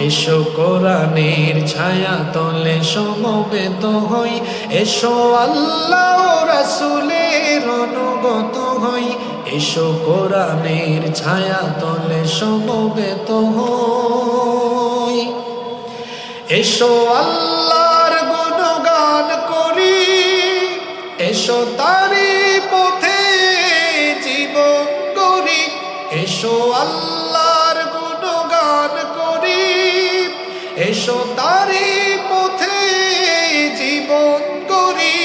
এসো কোরআনের ছায়া তলে সমবেত হই, এসো আল্লাহ ও রাসূলের অনুগত হই, এসো কোরআনের ছায়া তলে সমবেত হই। এসো আল্লাহর গুণগান করি, এসো তারি পথে জীবন গড়ি, এসো আল্লাহর গুণগান করি, এসো তারি পথে জীবন গড়ি।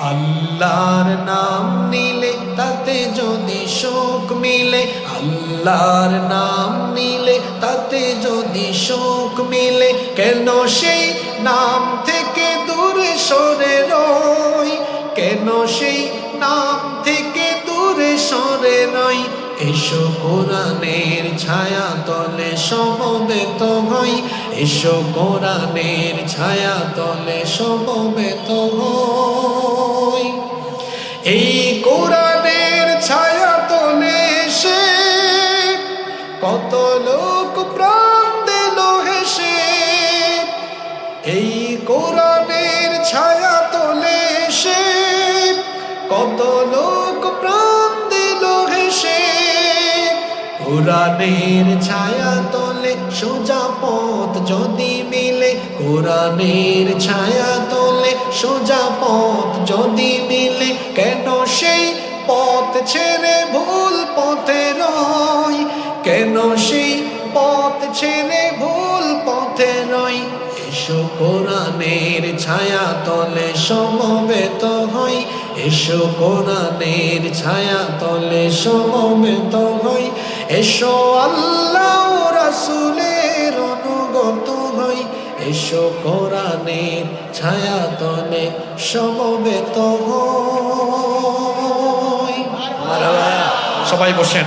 আল্লাহর নাম নিলে তাতে যদি সুখ মিলে, আল্লাহর নাম নিলে তাতে যদি সুখ মিলে, কেন সেই নাম থেকে দূরে সরে রই, কেন সেই নাম থেকে দূরে সরে রই। এসো কোরআনের ছায়া তলে সমবেত হই, এসো কোরআনের ছায়া তলে সমবেত হই। এই কোরআনের ছায়া তলে এসে কত লোক প্রাণ দিল হেসে, এই কোরআনের ছায়া তলে এসে কত লোক প্রাণ দিল হেসে। কোরআনের ছায়া তলে সোজা পথ যদি মিলে, কোরআনের ছায়া তলে সোজা পথ যদি মিলে, কেন সেই পথ ছেড়ে ভুল পথে রই, কেন সেই পথ ছেড়ে ভুল পথে রই। এসো কোরআনের ছায়া তলে সমবেত হই, এসো কোরআনের ছায়া তলে সমবেত হই, এসো আল্লাহ ও রাসূলের অনুগত হই, এসো কোরআনের ছায়া তলে সমবেত হই। সবাই বসেন।